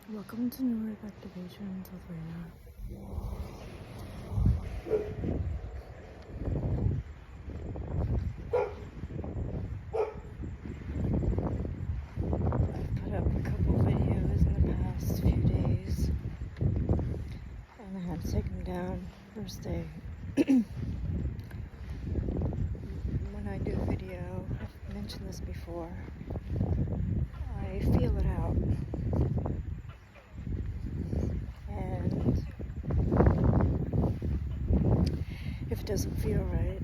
Welcome to Newark Activations with Raina. I've put up a couple videos in the past few days, and I had to take them down first day. When I do video, I've mentioned this before, I feel it out. And if it doesn't feel right,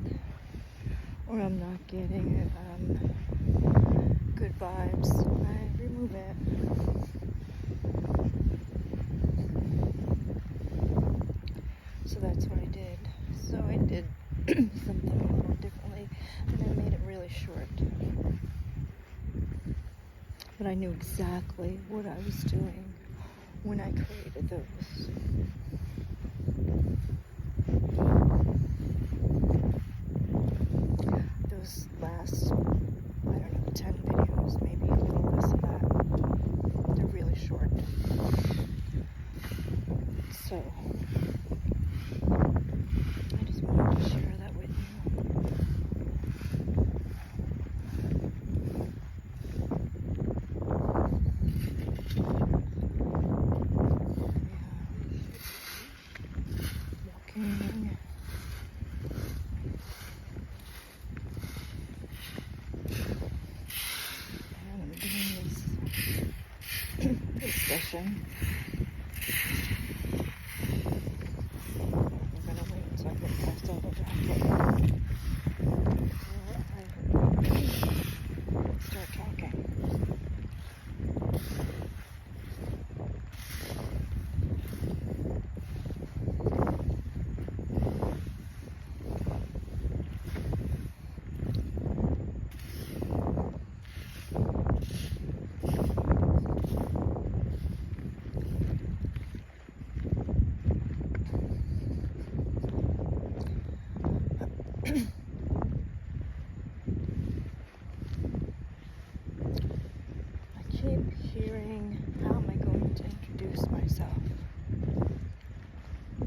or I'm not getting good vibes, I remove it. So that's what I did. So I did something a little differently, and I made it really short. But I knew exactly what I was doing when I created those. Those last, 10 videos, maybe a little less of that. They're really short. So, I just wanted to share that with you. Walking. And I'm doing this session. I'm gonna wait until I get past all the traffic before I start talking. I keep hearing, how am I going to introduce myself? I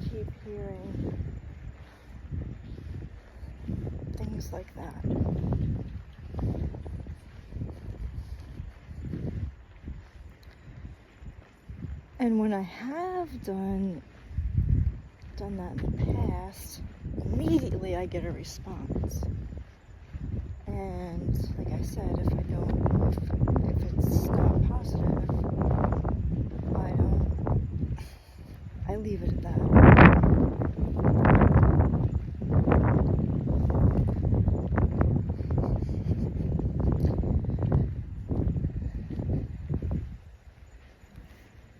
keep hearing things like that. And when I have done that in the past, immediately I get a response. And like I said, if it's not positive, I leave it at that.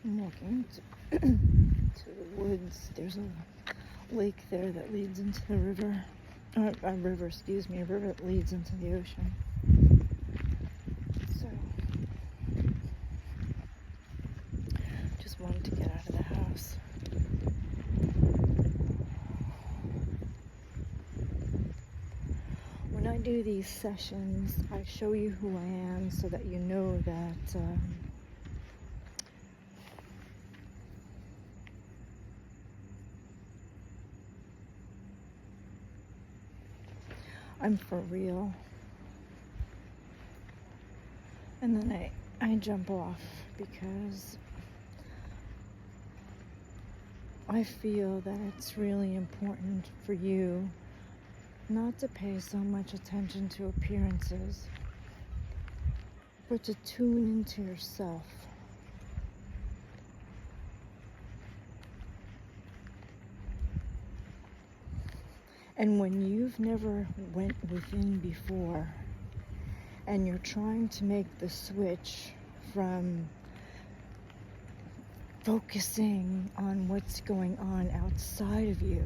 I'm walking to the woods. There's a lake there that leads into the river. A river that leads into the ocean. So, just wanted to get out of the house. When I do these sessions, I show you who I am so that you know that I'm for real. And then I jump off because I feel that it's really important for you not to pay so much attention to appearances, but to tune into yourself. And when you've never went within before, and you're trying to make the switch from focusing on what's going on outside of you,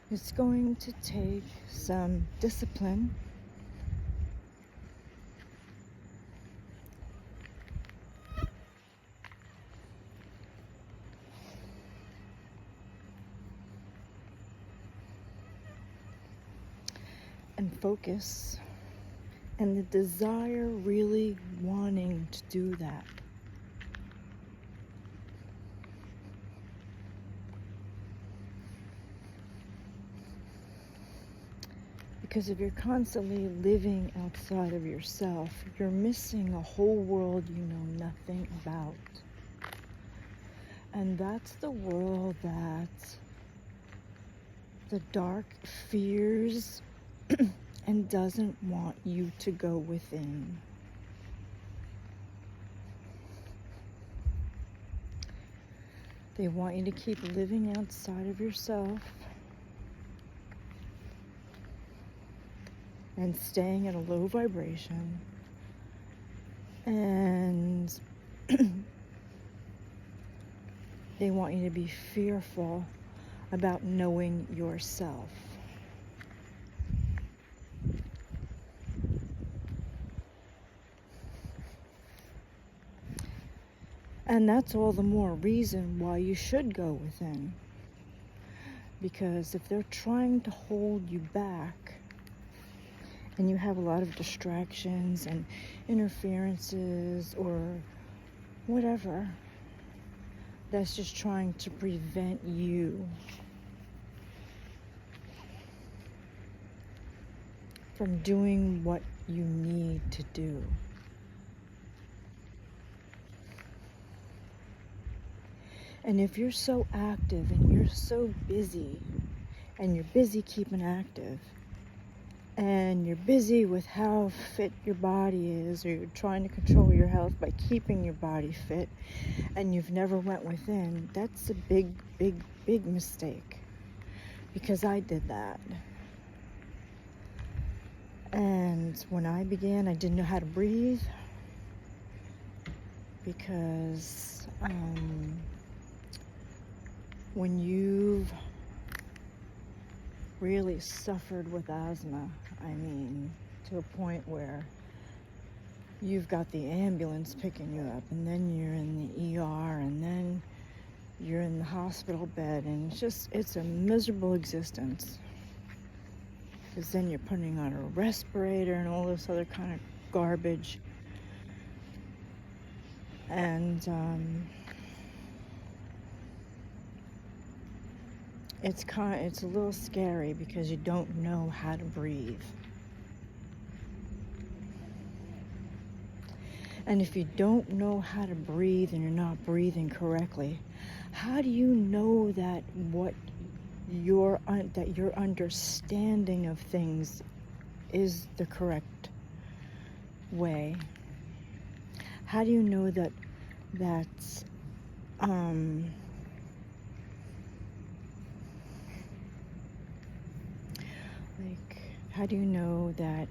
it's going to take some discipline, and focus, and the desire really wanting to do that. Because if you're constantly living outside of yourself, you're missing a whole world you know nothing about. And that's the world that the dark fears and doesn't want you to go within. They want you to keep living outside of yourself and staying at a low vibration, and they want you to be fearful about knowing yourself. And that's all the more reason why you should go within. Because if they're trying to hold you back, and you have a lot of distractions and interferences or whatever, that's just trying to prevent you from doing what you need to do. And if you're so active and you're so busy, and you're busy keeping active, and you're busy with how fit your body is, or you're trying to control your health by keeping your body fit, and you've never went within, that's a big, big, big mistake. Because I did that. And when I began, I didn't know how to breathe. Because when you've really suffered with asthma, I mean, to a point where you've got the ambulance picking you up, and then you're in the ER, and then you're in the hospital bed, and it's a miserable existence. Because then you're putting on a respirator and all this other kind of garbage. And it's a little scary because you don't know how to breathe. And if you don't know how to breathe and you're not breathing correctly, how do you know that your understanding of things is the correct way? How do you know that's how do you know that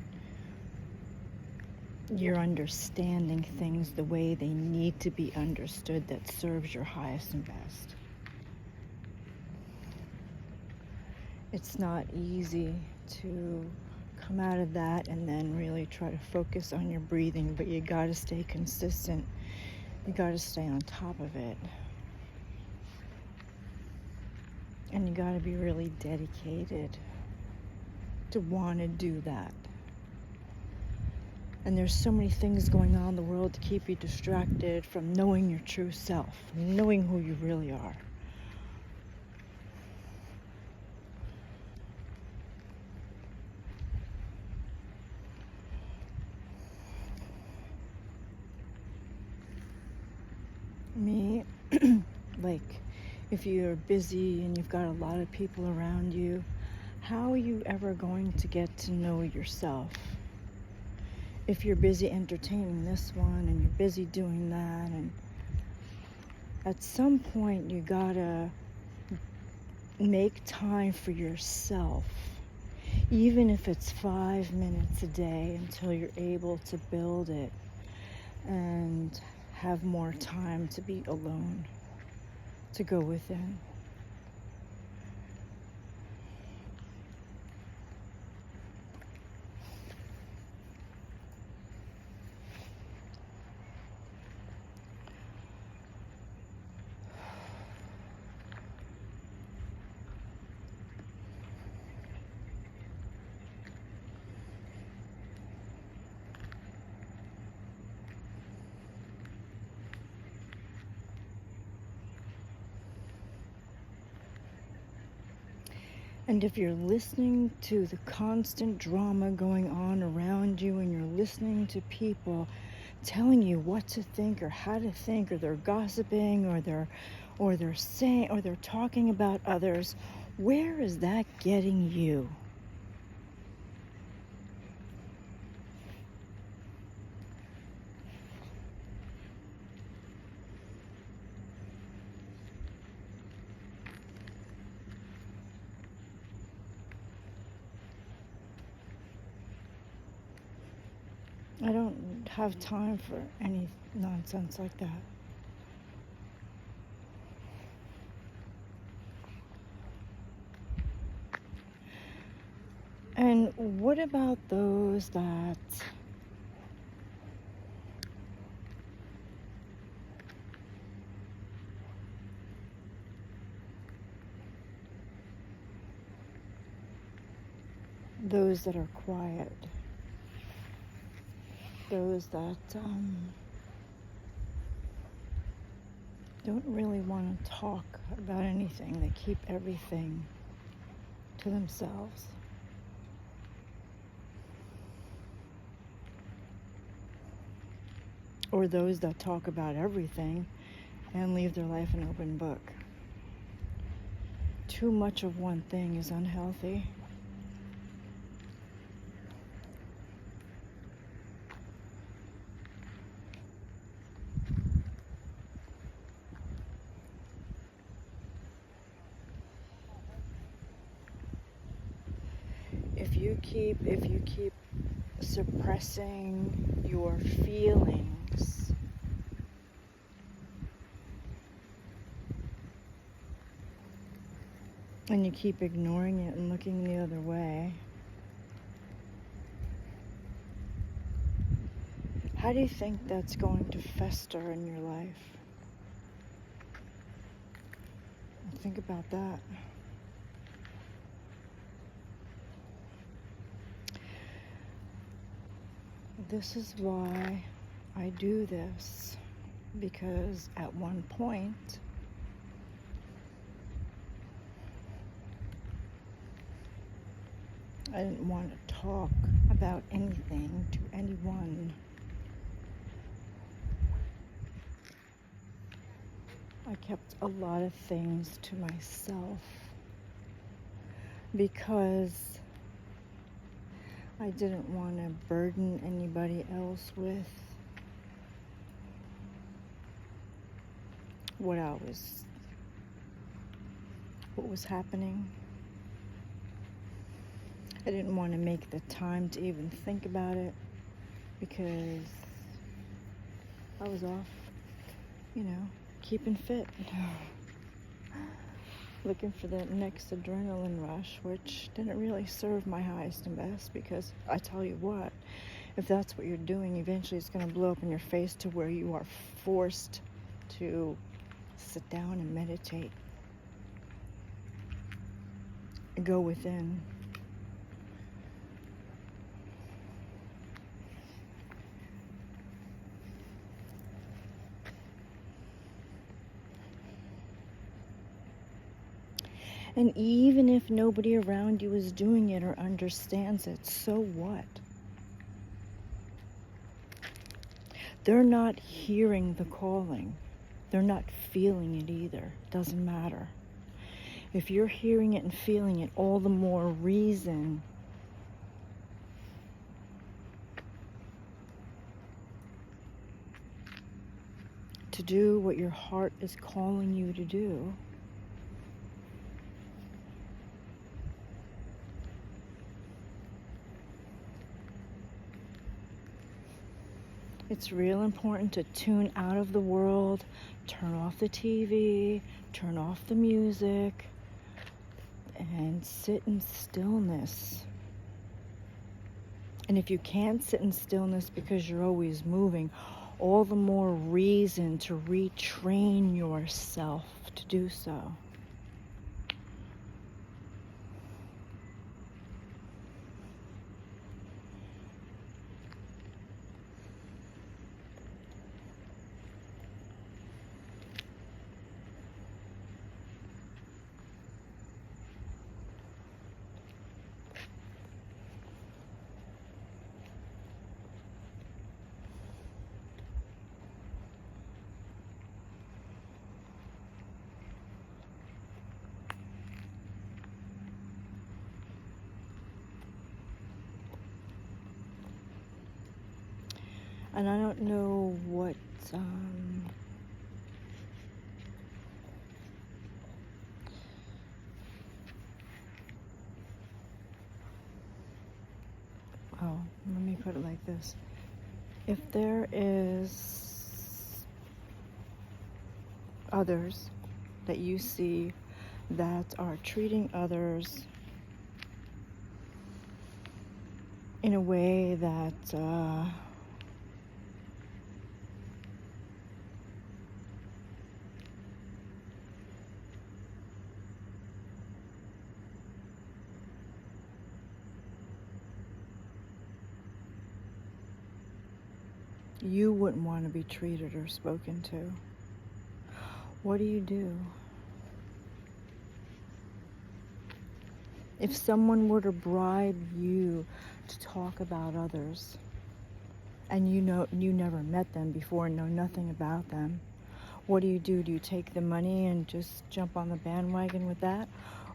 you're understanding things the way they need to be understood, that serves your highest and best? It's not easy to come out of that and then really try to focus on your breathing, but you gotta stay consistent. You gotta stay on top of it. And you gotta be really dedicated to want to do that. And there's so many things going on in the world to keep you distracted from knowing your true self, knowing who you really are. Me, like, if you're busy and you've got a lot of people around you, how are you ever going to get to know yourself? If you're busy entertaining this one and you're busy doing that, and at some point you gotta make time for yourself, even if it's 5 minutes a day, until you're able to build it and have more time to be alone, to go within. And if you're listening to the constant drama going on around you, and you're listening to people telling you what to think or how to think, or they're gossiping, or they're saying, or they're talking about others, where is that getting you? I don't have time for any nonsense like that. And what about those that are quiet? Those that don't really want to talk about anything. They keep everything to themselves. Or those that talk about everything and leave their life an open book. Too much of one thing is unhealthy. If you keep suppressing your feelings, and you keep ignoring it and looking the other way, how do you think that's going to fester in your life? Think about that. This is why I do this, because at one point I didn't want to talk about anything to anyone. I kept a lot of things to myself because I didn't want to burden anybody else with what was happening. I didn't want to make the time to even think about it because I was off, keeping fit. Looking for the next adrenaline rush, which didn't really serve my highest and best, because I tell you what, if that's what you're doing, eventually it's going to blow up in your face to where you are forced to sit down and meditate. Go within. And even if nobody around you is doing it or understands it, so what? They're not hearing the calling. They're not feeling it either. Doesn't matter. If you're hearing it and feeling it, all the more reason to do what your heart is calling you to do. It's real important to tune out of the world, turn off the TV, turn off the music, and sit in stillness. And if you can't sit in stillness because you're always moving, all the more reason to retrain yourself to do so. And I don't know what let me put it like this. If there is others that you see that are treating others in a way that you wouldn't want to be treated or spoken to, what do you do? If someone were to bribe you to talk about others, and you never met them before and know nothing about them, what do? Do you take the money and just jump on the bandwagon with that?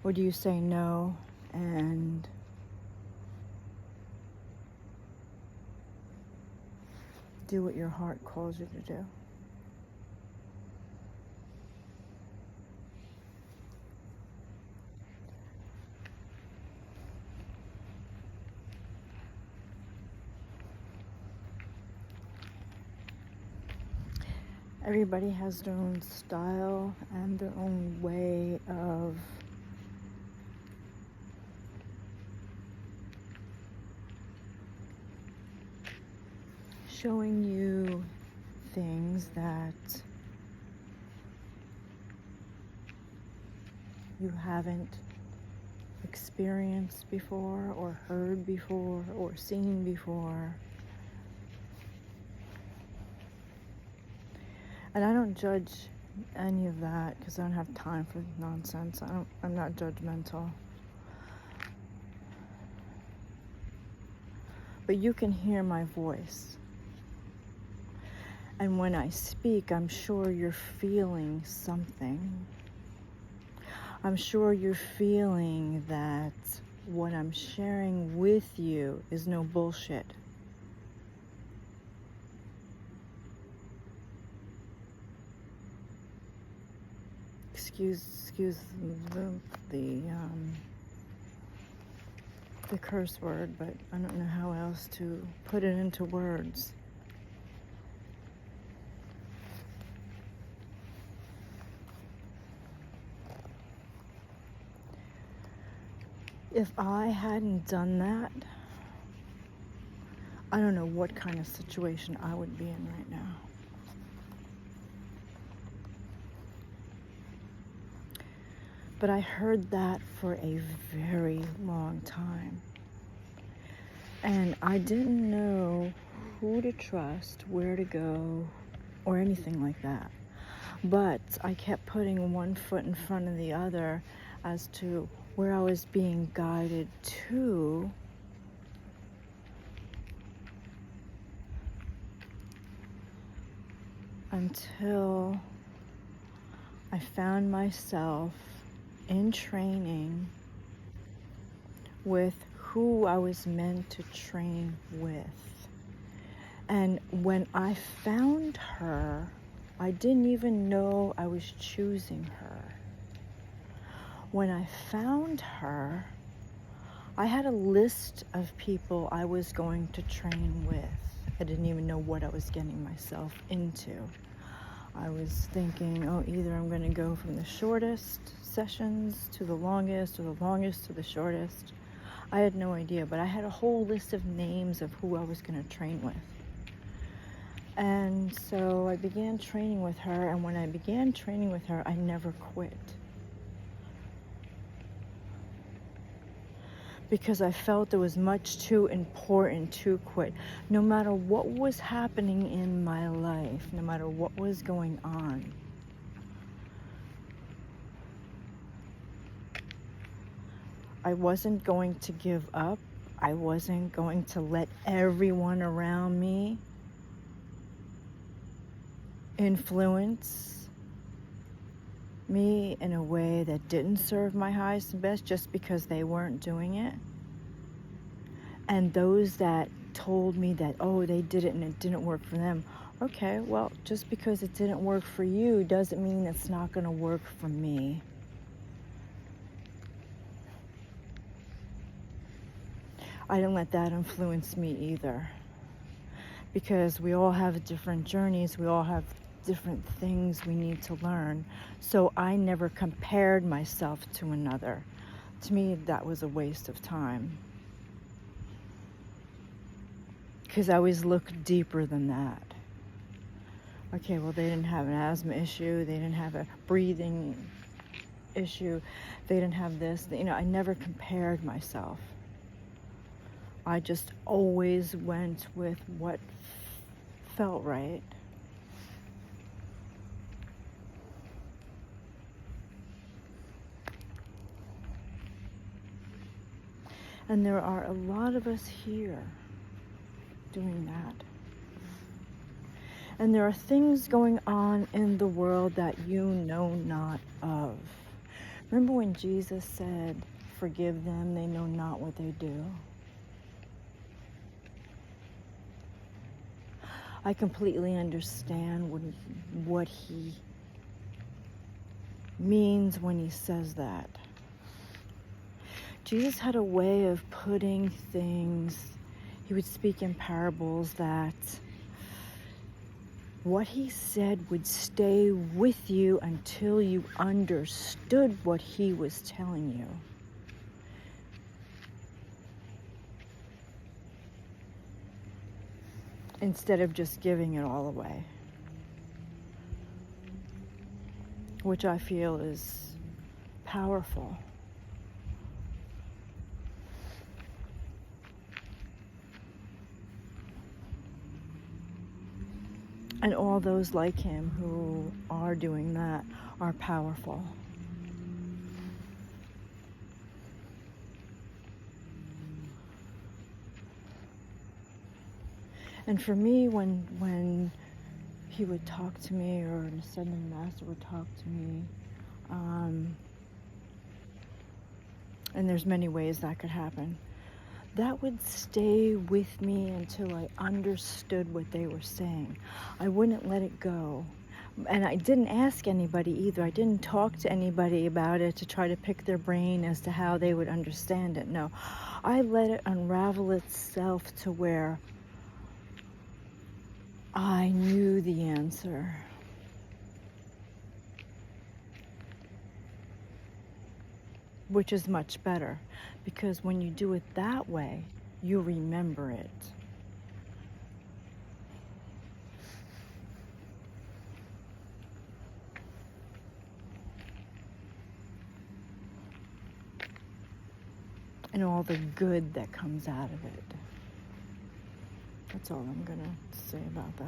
Or do you say no and do what your heart calls you to do? Everybody has their own style and their own way of showing you things that you haven't experienced before or heard before or seen before. And I don't judge any of that because I don't have time for nonsense. I'm not judgmental. But you can hear my voice. And when I speak, I'm sure you're feeling something. I'm sure you're feeling that what I'm sharing with you is no bullshit. Excuse the curse word, but I don't know how else to put it into words. If I hadn't done that, I don't know what kind of situation I would be in right now. But I heard that for a very long time. And I didn't know who to trust, where to go, or anything like that. But I kept putting one foot in front of the other as to where I was being guided to. Until I found myself in training with who I was meant to train with. And when I found her, I didn't even know I was choosing her. When I found her, I had a list of people I was going to train with. I didn't even know what I was getting myself into. I was thinking, either I'm going to go from the shortest sessions to the longest, or the longest to the shortest. I had no idea, but I had a whole list of names of who I was going to train with. And so I began training with her, and when I began training with her, I never quit. Because I felt it was much too important to quit. No matter what was happening in my life, no matter what was going on, I wasn't going to give up. I wasn't going to let everyone around me influence me in a way that didn't serve my highest and best just because they weren't doing it. And those that told me that, oh, they did it and it didn't work for them. Okay, well, just because it didn't work for you doesn't mean it's not going to work for me. I didn't let that influence me either, because we all have different journeys, we all have different things we need to learn. So I never compared myself to another. To me, that was a waste of time, because I always look deeper than that. Okay, well, they didn't have an asthma issue, they didn't have a breathing issue, they didn't have this. I never compared myself. I just always went with what felt right. And there are a lot of us here doing that. And there are things going on in the world that you know not of. Remember when Jesus said, "Forgive them, they know not what they do"? I completely understand what he means when he says that. Jesus had a way of putting things, he would speak in parables that what he said would stay with you until you understood what he was telling you. Instead of just giving it all away, which I feel is powerful. And all those like him who are doing that are powerful. And for me, when he would talk to me, or an ascended master would talk to me, and there's many ways that could happen, that would stay with me until I understood what they were saying. I wouldn't let it go. And I didn't ask anybody either. I didn't talk to anybody about it to try to pick their brain as to how they would understand it. No, I let it unravel itself to where I knew the answer. Which is much better, because when you do it that way, you remember it. And all the good that comes out of it. That's all I'm gonna say about that.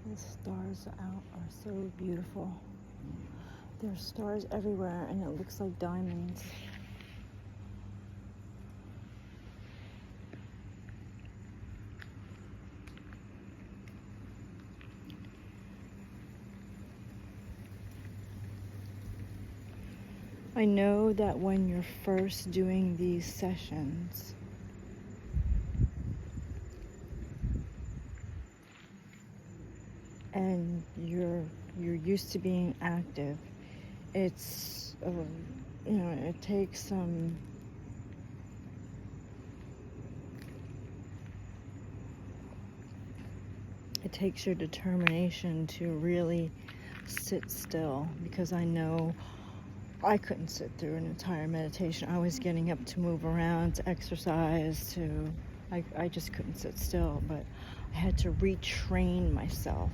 The stars out are so beautiful. There are stars everywhere, and it looks like diamonds. I know that when you're first doing these sessions, and you're used to being active, it's it takes some it takes your determination to really sit still, because I know I couldn't sit through an entire meditation. I was getting up to move around, to exercise, I just couldn't sit still, but I had to retrain myself.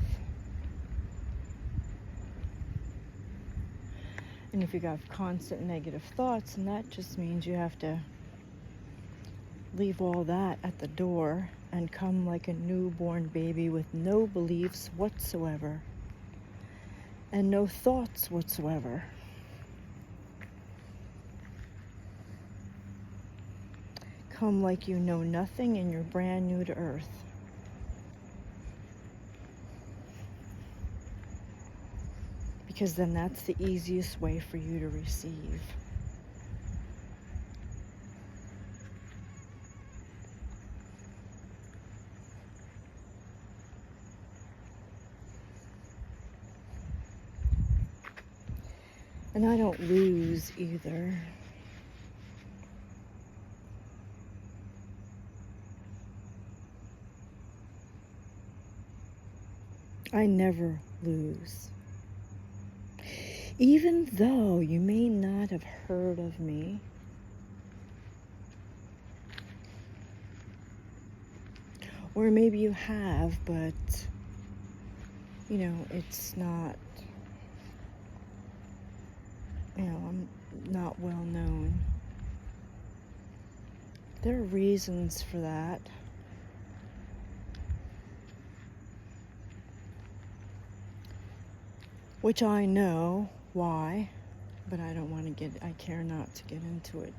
And if you got constant negative thoughts, and that just means you have to leave all that at the door and come like a newborn baby with no beliefs whatsoever. and no thoughts whatsoever. Come like you know nothing and you're brand new to earth. Because then that's the easiest way for you to receive. And I don't lose either. I never lose. Even though you may not have heard of me, or maybe you have, but, you know, it's not, you know, I'm not well known. There are reasons for that. Which I know why, but I don't want to I care not to get into it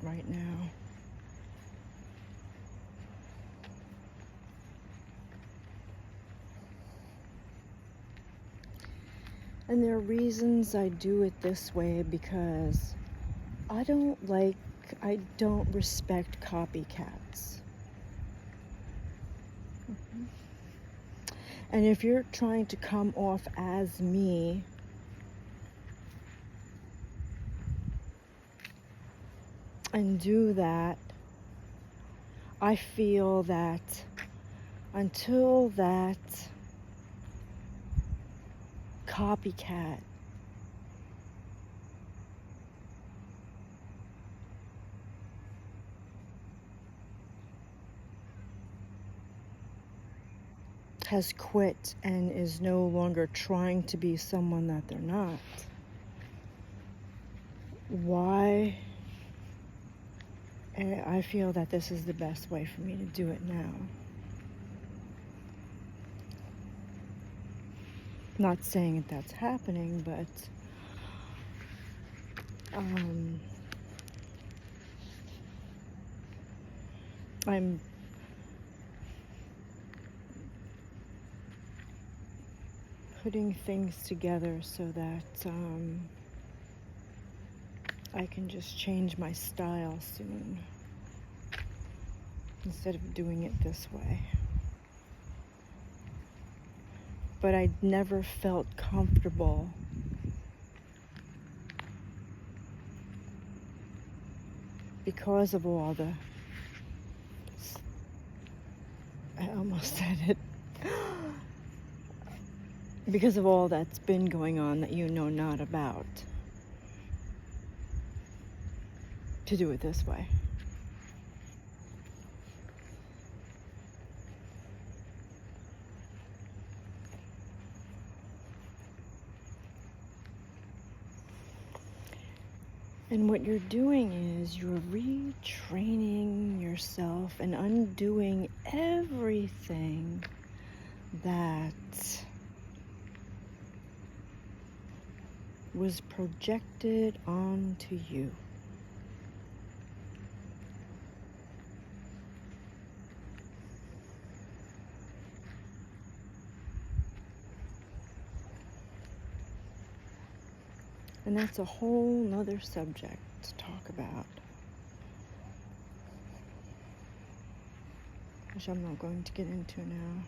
right now. And there are reasons I do it this way because I don't respect copycats. And if you're trying to come off as me, and do that, I feel that until that copycat has quit and is no longer trying to be someone that they're not, why? And I feel that this is the best way for me to do it now. Not saying that that's happening, but I'm putting things together so that I can just change my style soon instead of doing it this way. But I never felt comfortable because of all the, I almost said it, because of all that's been going on that you know not about, to do it this way. And what you're doing is you're retraining yourself and undoing everything that was projected onto you. And that's a whole nother subject to talk about, which I'm not going to get into now.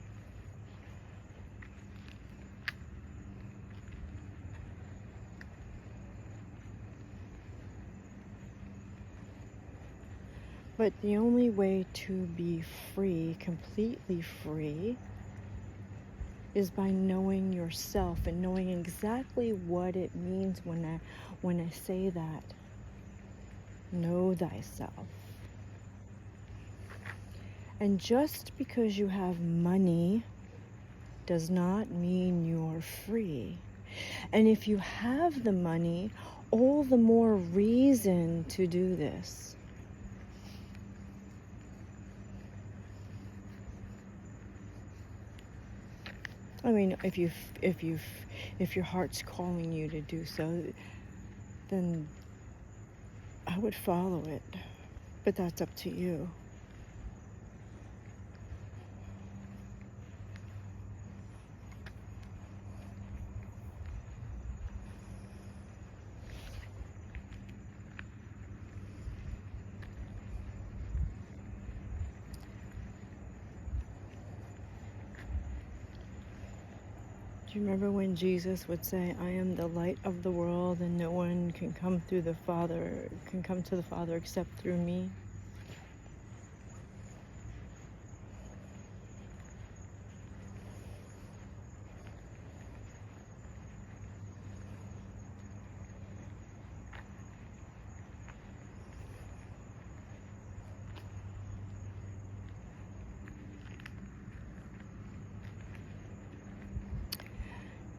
But the only way to be free, completely free, is by knowing yourself and knowing exactly what it means when I say that. Know thyself. And just because you have money does not mean you're free. And if you have the money, all the more reason to do this. I mean, if your heart's calling you to do so, then I would follow it. But that's up to you. Do you remember when Jesus would say, I am the light of the world and no one can come to the Father except through me?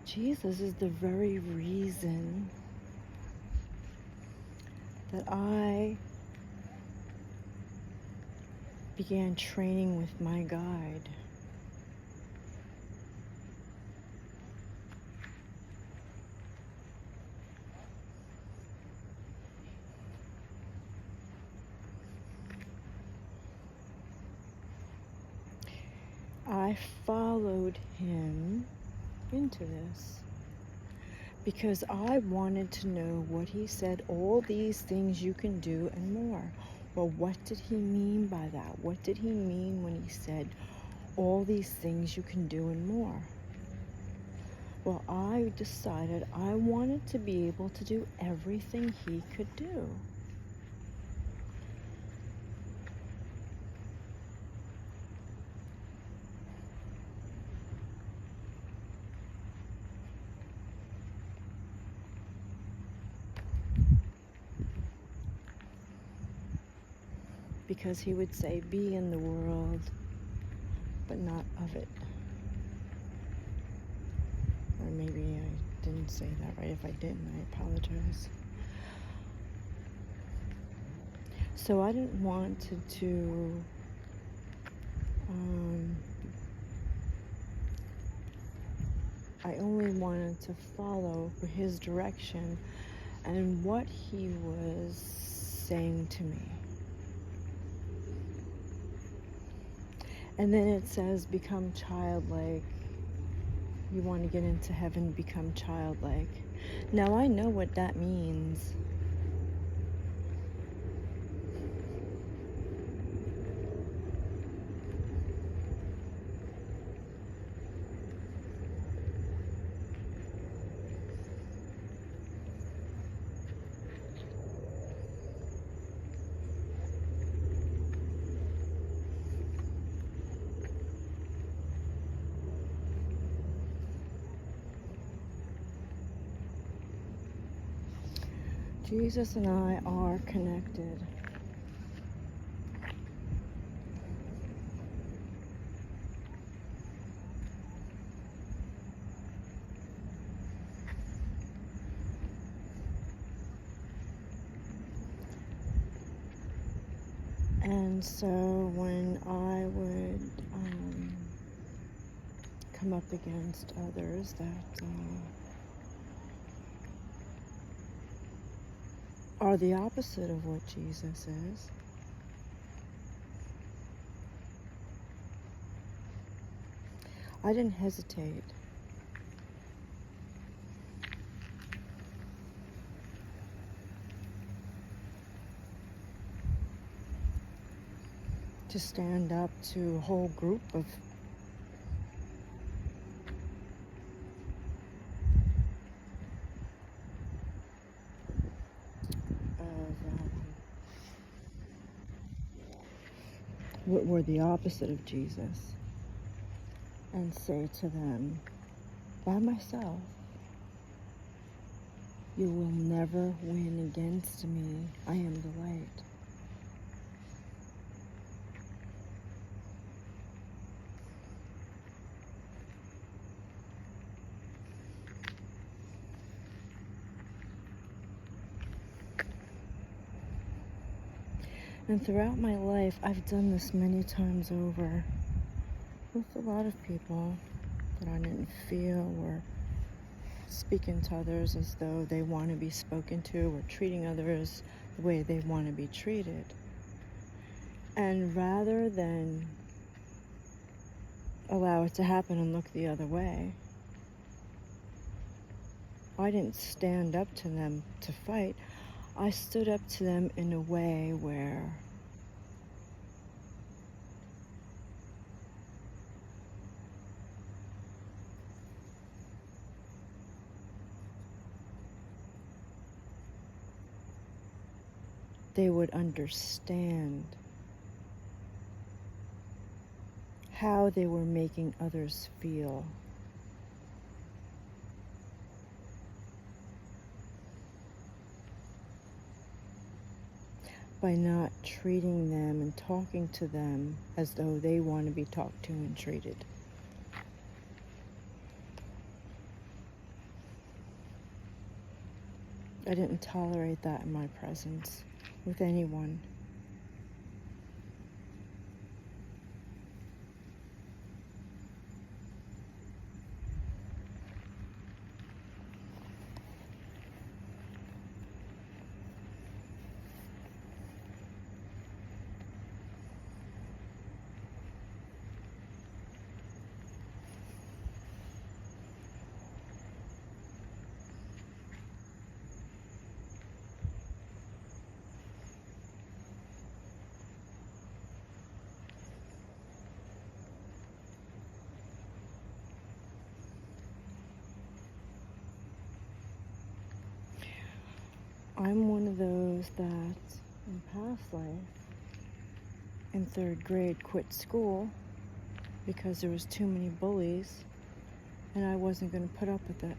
Jesus is the very reason that I began training with my guide. I followed him into this because I wanted to know what he said, all these things you can do and more. Well, what did he mean by that? What did he mean when he said all these things you can do and more? Well, I decided I wanted to be able to do everything he could do. Because he would say, be in the world, but not of it. Or maybe I didn't say that right. If I didn't, I apologize. So I didn't want to I only wanted to follow his direction and what he was saying to me. And then it says, become childlike. You want to get into heaven, become childlike. Now I know what that means. Jesus and I are connected. And so when I would come up against others that are the opposite of what Jesus is, I didn't hesitate. To stand up to a whole group of what were the opposite of Jesus, and say to them, by myself, you will never win against me. I am the light. And throughout my life, I've done this many times over with a lot of people. that I didn't feel were speaking to others as though they want to be spoken to, or treating others the way they want to be treated. And rather than allow it to happen and look the other way, I didn't stand up to them to fight. I stood up to them in a way where they would understand how they were making others feel. By not treating them and talking to them as though they want to be talked to and treated. I didn't tolerate that in my presence with anyone. I'm one of those that in past life, in 3rd grade, quit school because there was too many bullies and I wasn't going to put up with it.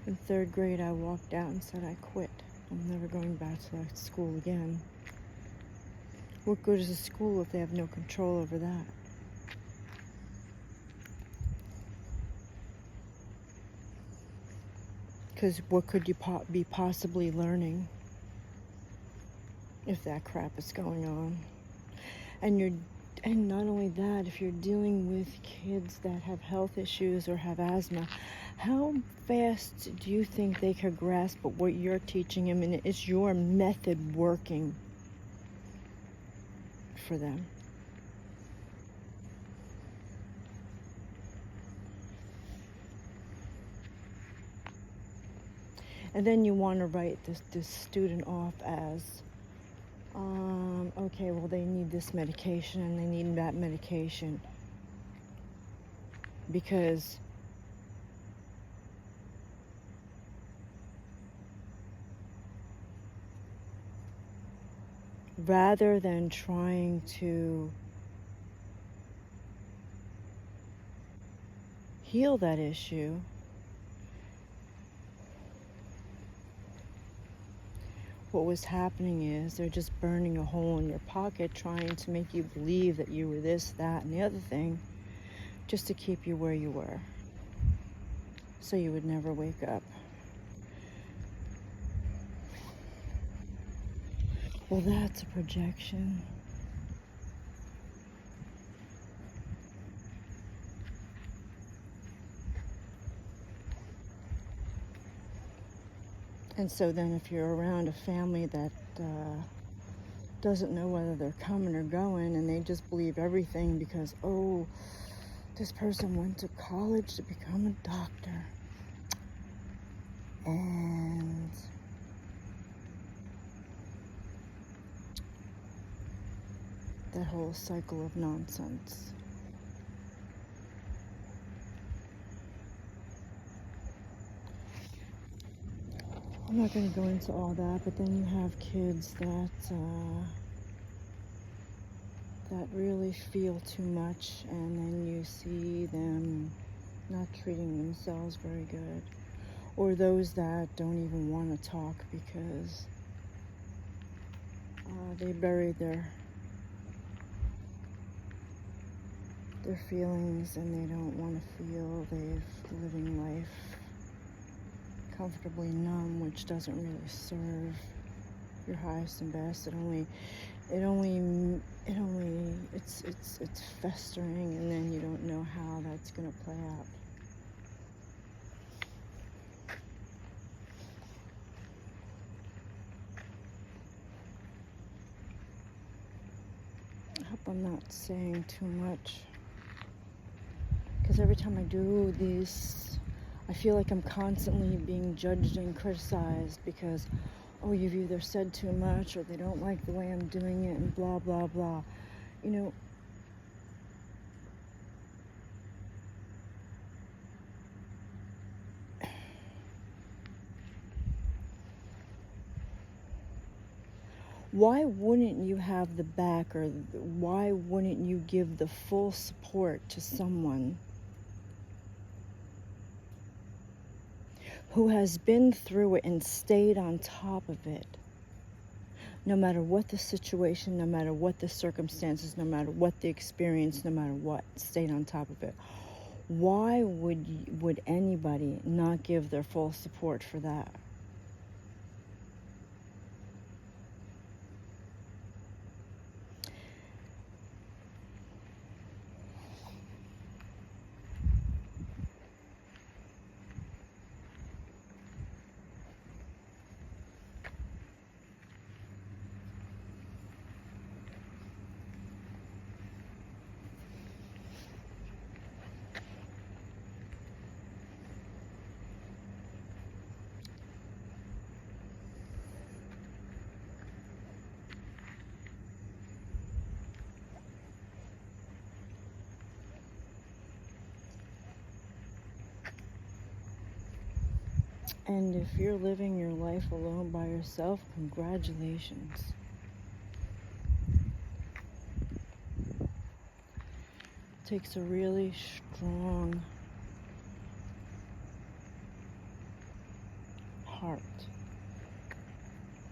In 3rd grade, I walked out and said I quit. I'm never going back to that school again. What good is a school if they have no control over that? Because what could you be possibly learning if that crap is going on? And not only that, if you're dealing with kids that have health issues or have asthma, how fast do you think they could grasp what you're teaching them, and is your method working for them? And then you want to write this student off as, okay, well, they need this medication and they need that medication. Because rather than trying to heal that issue, what was happening is they're just burning a hole in your pocket, trying to make you believe that you were this, that, and the other thing, just to keep you where you were, so you would never wake up. Well, that's a projection. And so then if you're around a family that doesn't know whether they're coming or going, and they just believe everything because, oh, this person went to college to become a doctor, and that whole cycle of nonsense. I'm not going to go into all that, but then you have kids that really feel too much, and then you see them not treating themselves very good, or those that don't even want to talk because they buried their feelings, and they don't want to feel. They've living life comfortably numb, which doesn't really serve your highest and best. It's festering, and then you don't know how that's going to play out. I hope I'm not saying too much, because every time I do these, I feel like I'm constantly being judged and criticized because, oh, you've either said too much or they don't like the way I'm doing it and blah, blah, blah. You know, why wouldn't you have the back, or why wouldn't you give the full support to someone who has been through it and stayed on top of it? No matter what the situation, no matter what the circumstances, no matter what the experience, no matter what, stayed on top of it. Why would anybody not give their full support for that? And if you're living your life alone by yourself, congratulations. It takes a really strong heart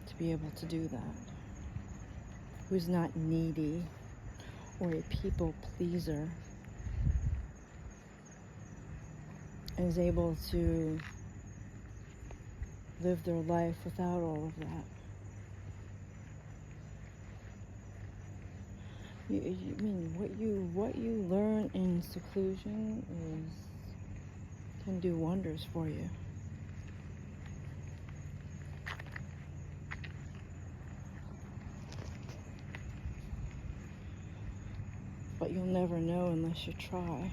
to be able to do that. Who's not needy or a people pleaser, and is able to live their life without all of that. I mean, what you learn in seclusion can do wonders for you. But you'll never know unless you try.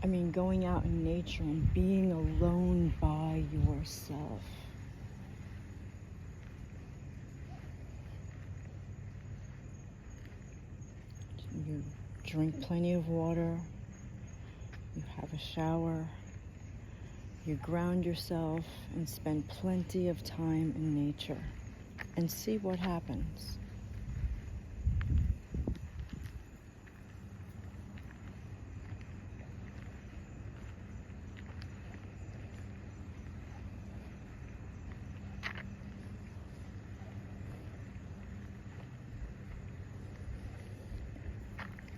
I mean, going out in nature and being alone by yourself. You drink plenty of water, you have a shower, you ground yourself and spend plenty of time in nature and see what happens.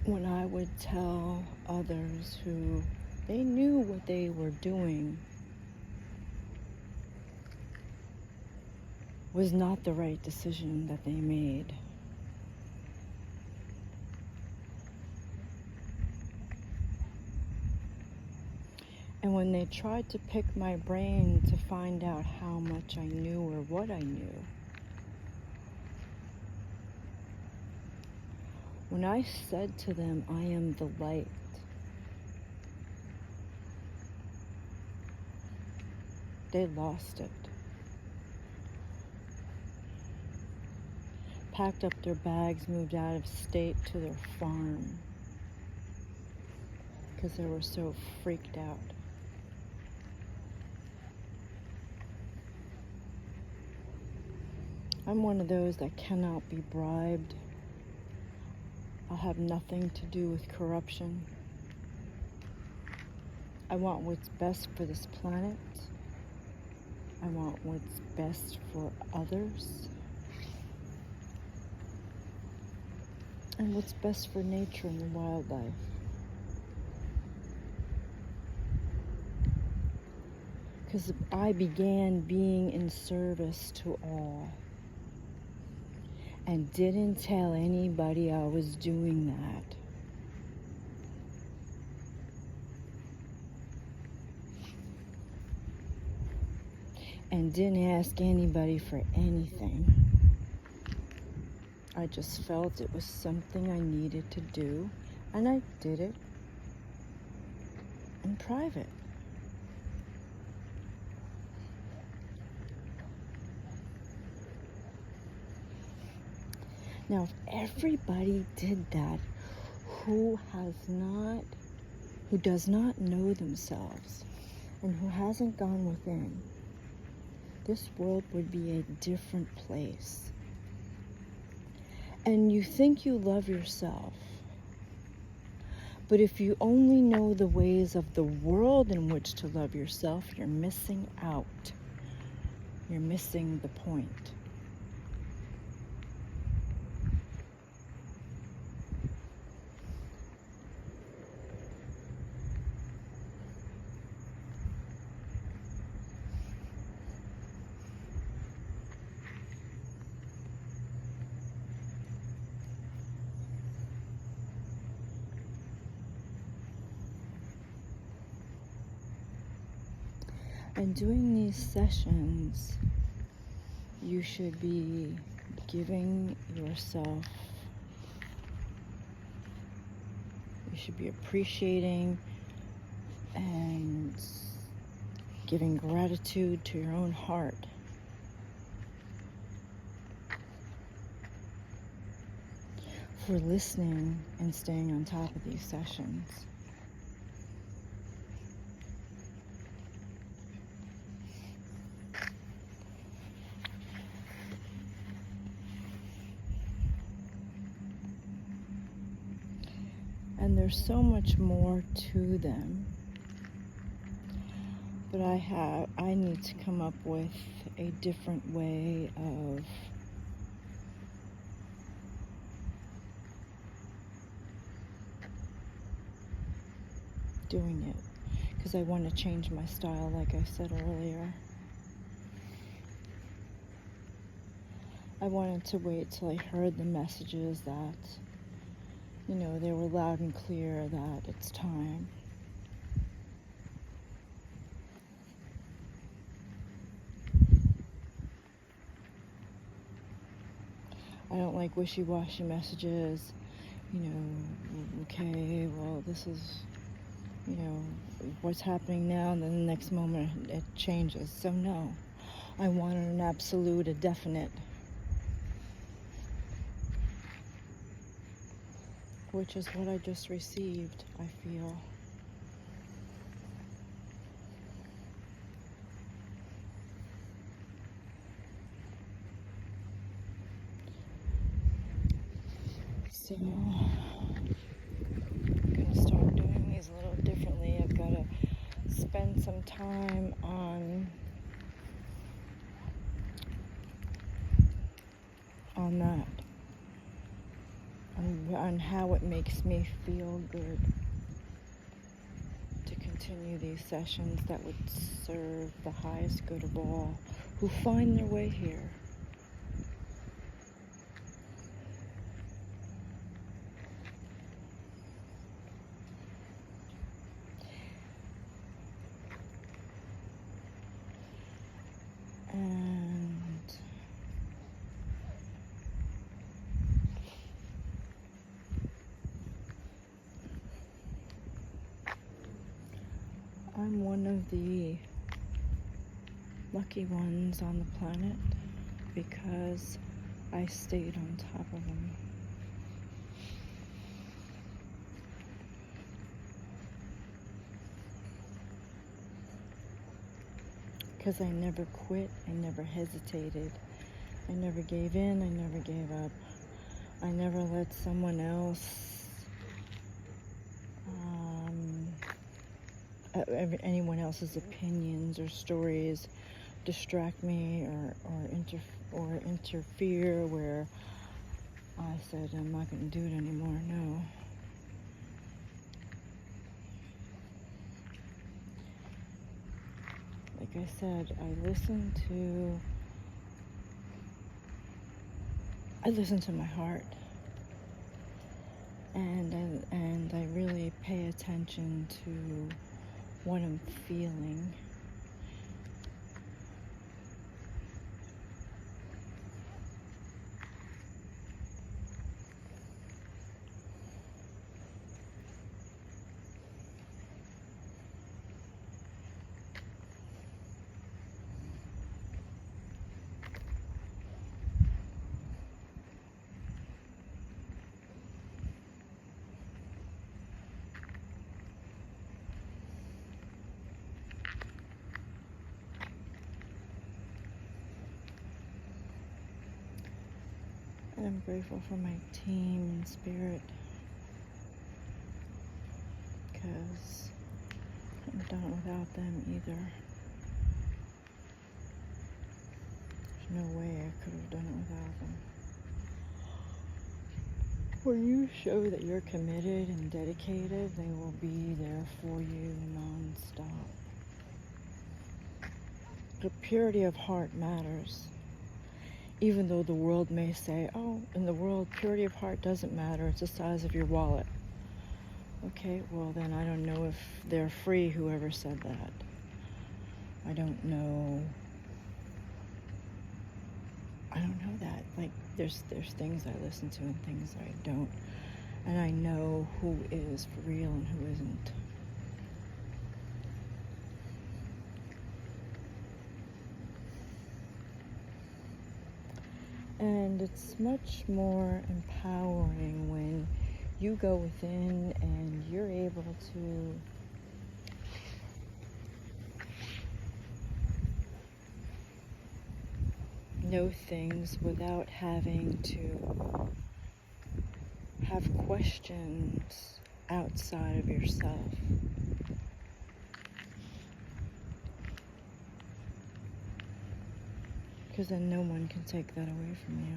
When I would tell others who they knew what they were doing was not the right decision that they made, and when they tried to pick my brain to find out how much I knew or what I knew, when I said to them, I am the light, they lost it. Packed up their bags, moved out of state to their farm because they were so freaked out. I'm one of those that cannot be bribed. I'll have nothing to do with corruption. I want what's best for this planet. I want what's best for others. And what's best for nature and the wildlife. Because I began being in service to all and didn't tell anybody I was doing that. And didn't ask anybody for anything. I just felt it was something I needed to do, and I did it in private. Now, if everybody did that who does not know themselves and who hasn't gone within, this world would be a different place. And you think you love yourself, but if you only know the ways of the world in which to love yourself, you're missing out. You're missing the point. And doing these sessions, you should be giving yourself, you should be appreciating and giving gratitude to your own heart. For listening and staying on top of these sessions. And there's so much more to them. But I need to come up with a different way of doing it. Because I want to change my style, like I said earlier. I wanted to wait till I heard the messages that, they were loud and clear that it's time. I don't like wishy-washy messages, okay, well, this is, what's happening now, and then the next moment it changes. So no, I wanted an absolute, a definite. Which is what I just received, I feel. So, I'm going to start doing these a little differently. I've got to spend some time on that. On how it makes me feel good to continue these sessions that would serve the highest good of all who find their way here. And I'm one of the lucky ones on the planet because I stayed on top of them. Because I never quit, I never hesitated, I never gave in, I never gave up, I never let someone else, anyone else's opinions or stories distract me or interfere where I said I'm not going to do it anymore. No. like I said, I listen to my heart, and I really pay attention to what I'm feeling. And I'm grateful for my team and spirit, because I'm done without them either. There's no way I could have done it without them. When you show that you're committed and dedicated, they will be there for you non-stop. The purity of heart matters. Even though the world may say, oh, in the world, purity of heart doesn't matter, it's the size of your wallet. Okay, well then I don't know if they're free, whoever said that. I don't know that. Like, there's things I listen to and things I don't. And I know who is for real and who isn't. And it's much more empowering when you go within and you're able to know things without having to have questions outside of yourself. Because then no one can take that away from you.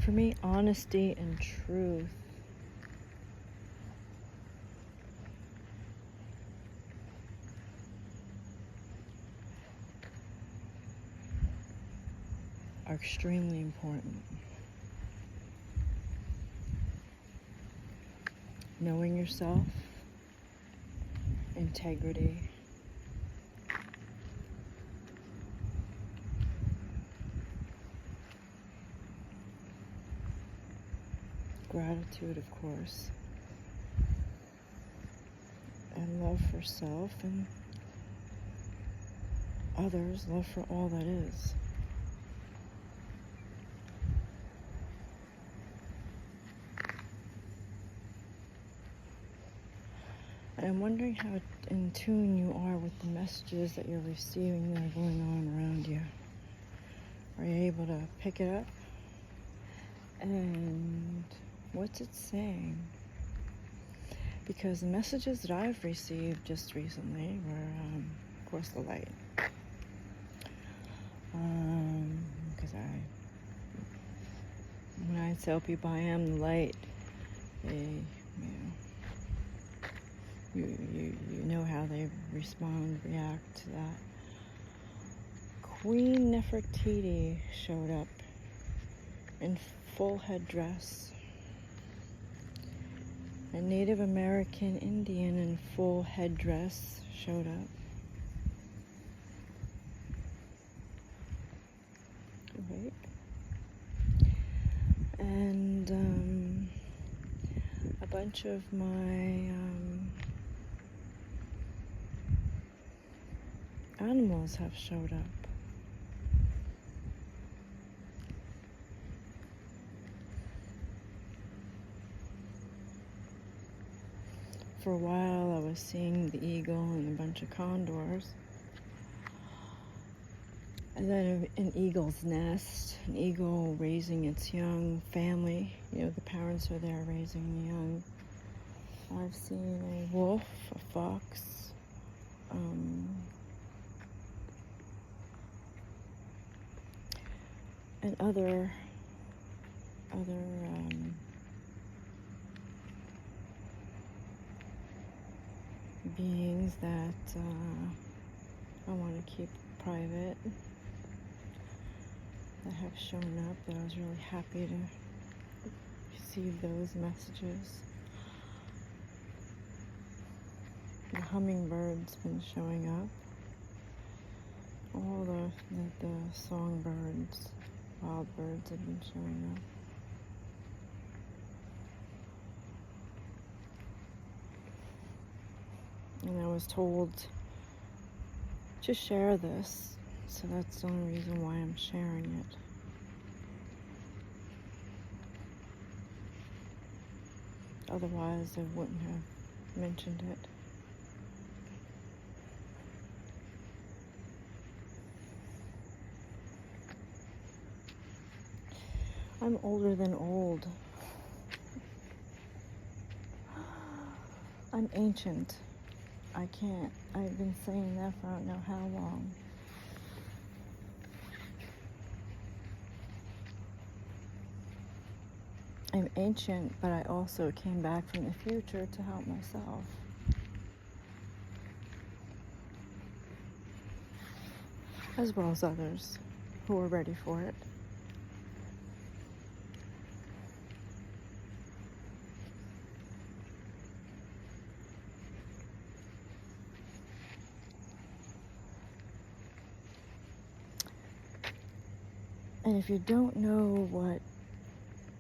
For me, honesty and truth are extremely important. Knowing yourself, integrity, gratitude, of course, and love for self and others, love for all that is. And I'm wondering how in tune you are with the messages that you're receiving that are going on around you. Are you able to pick it up? And what's it saying? Because the messages that I've received just recently were, of course, the light. Because when I tell people I am the light, they, you know how they react to that. Queen Nefertiti showed up in full headdress. A Native American Indian in full headdress showed up. Right? And a bunch of my animals have showed up. For a while I was seeing the eagle and a bunch of condors. And then an eagle's nest, an eagle raising its young family. You know, the parents are there raising the young. I've seen a wolf, a fox, and other beings that I want to keep private, that have shown up, that I was really happy to receive those messages. The hummingbird's been showing up. All the songbirds, wild birds have been showing up. And I was told to share this, so that's the only reason why I'm sharing it. Otherwise, I wouldn't have mentioned it. I'm older than old. I'm ancient. I've been saying that for I don't know how long. I'm ancient, but I also came back from the future to help myself. As well as others who are ready for it. And if you don't know what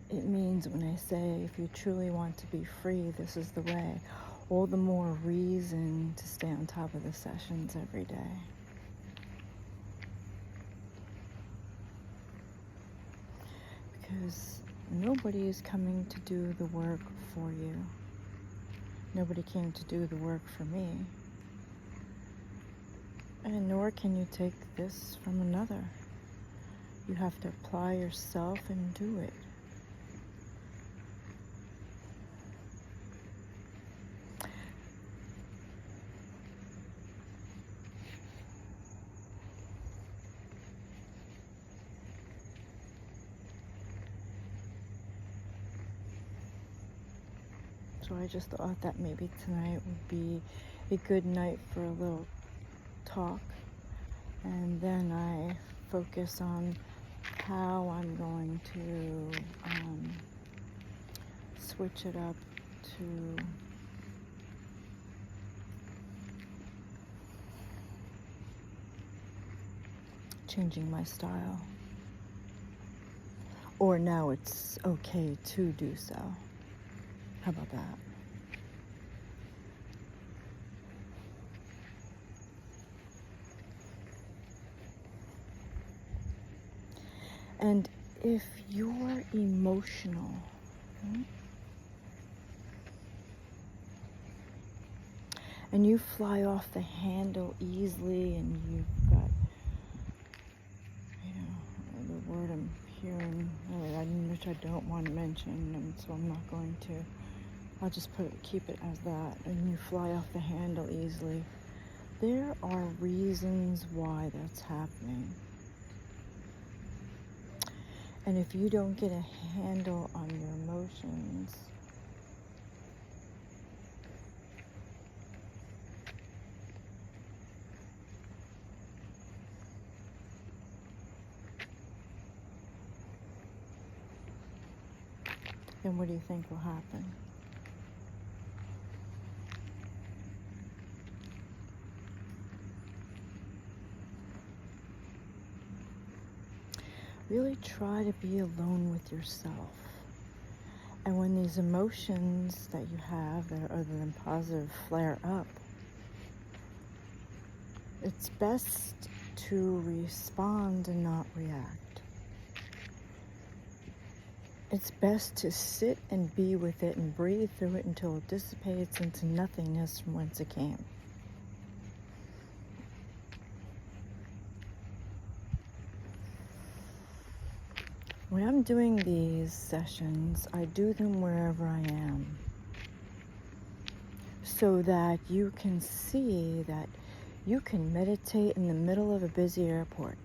it means when I say if you truly want to be free, this is the way, all the more reason to stay on top of the sessions every day. Because nobody is coming to do the work for you. Nobody came to do the work for me. And nor can you take this from another. You have to apply yourself and do it. So I just thought that maybe tonight would be a good night for a little talk. And then I focus on how I'm going to switch it up to changing my style. Or now it's okay to do so. How about that? And if you're emotional, and you fly off the handle easily, and you've got, the word I'm hearing, which I don't want to mention, and so I'm not going to. I'll just keep it as that. And you fly off the handle easily. There are reasons why that's happening. And if you don't get a handle on your emotions, then what do you think will happen? Really try to be alone with yourself. And when these emotions that you have that are other than positive flare up, it's best to respond and not react. It's best to sit and be with it and breathe through it until it dissipates into nothingness from whence it came. When I'm doing these sessions, I do them wherever I am, so that you can see that you can meditate in the middle of a busy airport.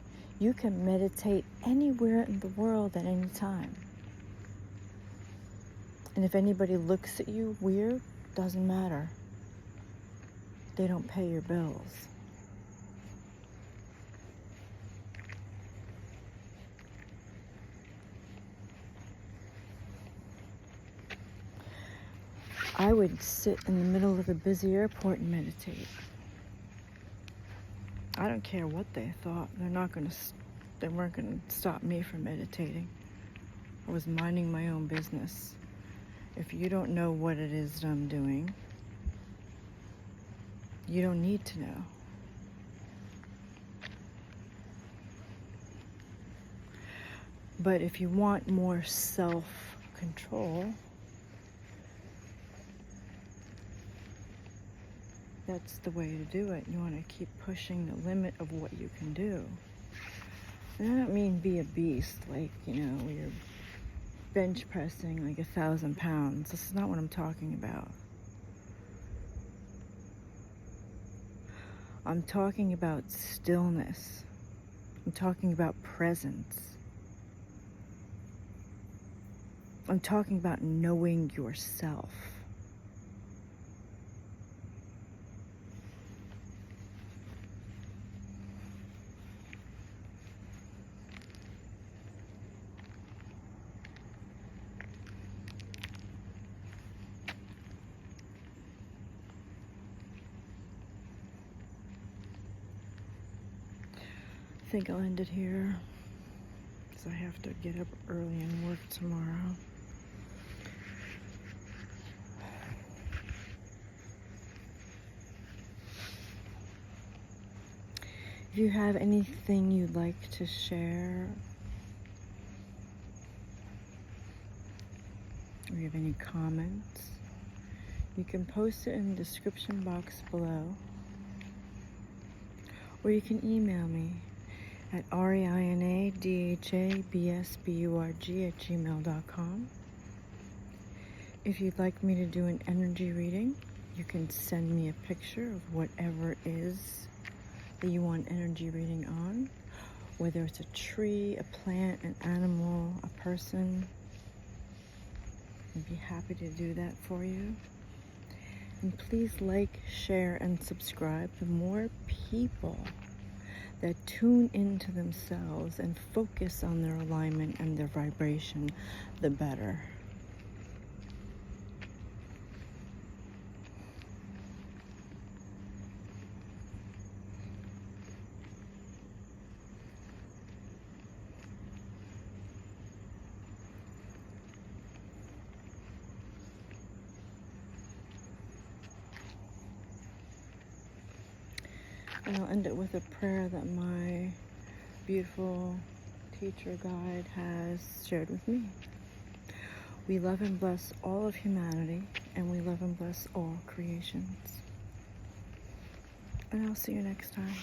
You can meditate anywhere in the world at any time. And if anybody looks at you weird, doesn't matter. They don't pay your bills. I would sit in the middle of a busy airport and meditate. I don't care what they thought. They weren't going to stop me from meditating. I was minding my own business. If you don't know what it is that I'm doing, you don't need to know. But if you want more self-control, that's the way to do it. You want to keep pushing the limit of what you can do. And I don't mean be a beast, like, you're bench pressing like 1,000 pounds. This is not what I'm talking about. I'm talking about stillness. I'm talking about presence. I'm talking about knowing yourself. I think I'll end it here because I have to get up early and work tomorrow. If you have anything you'd like to share, or you have any comments, you can post it in the description box below, or you can email me at reinadhabsburg@gmail.com. If you'd like me to do an energy reading, you can send me a picture of whatever it is that you want energy reading on, whether it's a tree, a plant, an animal, a person. I'd be happy to do that for you. And please like, share, and subscribe. The more people that tune into themselves and focus on their alignment and their vibration, the better. And I'll end it with a prayer that my beautiful teacher guide has shared with me. We love and bless all of humanity, and we love and bless all creations. And I'll see you next time.